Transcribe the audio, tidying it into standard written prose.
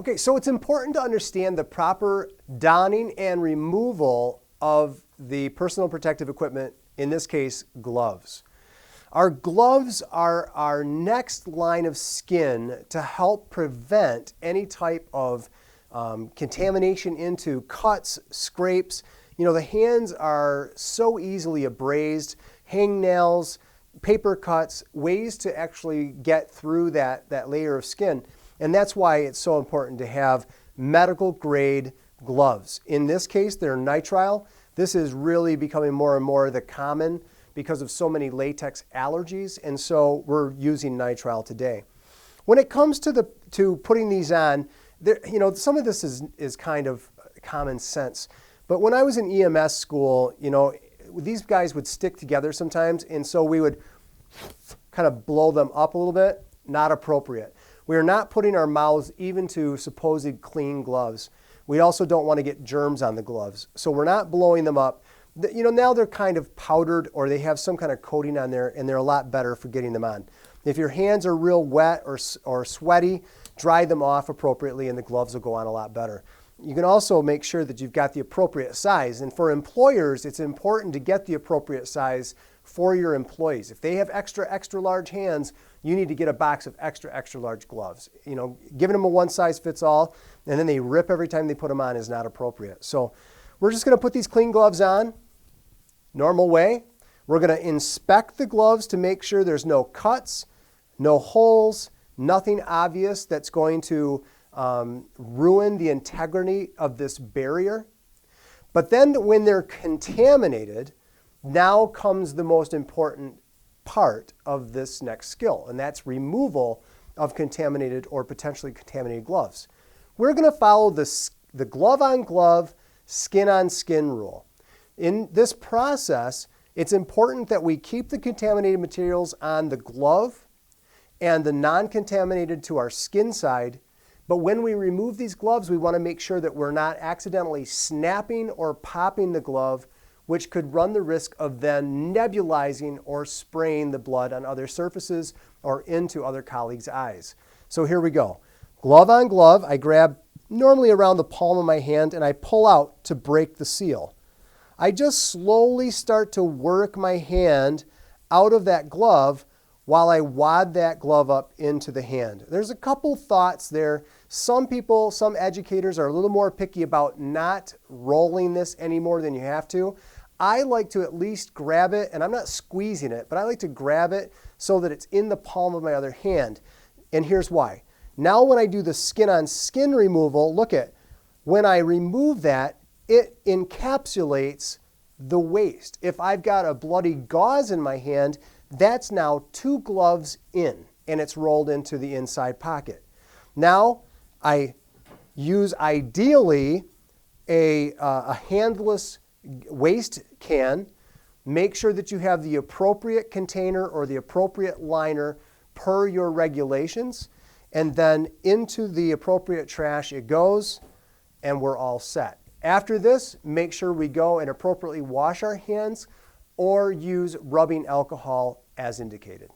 Okay, so it's important to understand the proper donning and removal of the personal protective equipment, in this case, gloves. Our gloves are our next line of skin to help prevent any type of contamination into cuts, scrapes. You know, the hands are so easily abrased, hangnails, paper cuts, ways to actually get through that layer of skin. And that's why it's so important to have medical grade gloves. In this case, they're nitrile. This is really becoming more and more the common because of so many latex allergies, and so we're using nitrile today. When it comes to putting these on, you know, some of this is kind of common sense. But when I was in EMS school, you know, these guys would stick together sometimes, and so we would kind of blow them up a little bit. Not appropriate. We are not putting our mouths even to supposed clean gloves. We also don't want to get germs on the gloves. So we're not blowing them up. You know, now they're kind of powdered or they have some kind of coating on there, and they're a lot better for getting them on. If your hands are real wet or sweaty, dry them off appropriately and the gloves will go on a lot better. You can also make sure that you've got the appropriate size. And for employers, it's important to get the appropriate size for your employees. If they have extra large hands, you need to get a box of extra large gloves. You know, giving them a one size fits all and then they rip every time they put them on is not appropriate. So we're just going to put these clean gloves on, normal way. We're going to inspect the gloves to make sure there's no cuts, no holes, nothing obvious that's going to ruin the integrity of this barrier. But then when they're contaminated, now comes the most important part of this next skill, and that's removal of contaminated or potentially contaminated gloves. We're going to follow the glove on glove, skin on skin rule. In this process, it's important that we keep the contaminated materials on the glove and the non-contaminated to our skin side. But when we remove these gloves, we want to make sure that we're not accidentally snapping or popping the glove, which could run the risk of then nebulizing or spraying the blood on other surfaces or into other colleagues' eyes. So here we go. Glove on glove, I grab normally around the palm of my hand and I pull out to break the seal. I just slowly start to work my hand out of that glove while I wad that glove up into the hand. There's a couple thoughts there. Some people, some educators are a little more picky about not rolling this any more than you have to. I like to at least grab it, and I'm not squeezing it, but I like to grab it so that it's in the palm of my other hand. And here's why. Now when I do the skin on skin removal, look at, when I remove that, it encapsulates the waste. If I've got a bloody gauze in my hand, that's now 2 gloves in, and it's rolled into the inside pocket. Now I use ideally a handless waste can. Make sure that you have the appropriate container or the appropriate liner per your regulations, and then into the appropriate trash it goes, and we're all set. After this, make sure we go and appropriately wash our hands or use rubbing alcohol as indicated.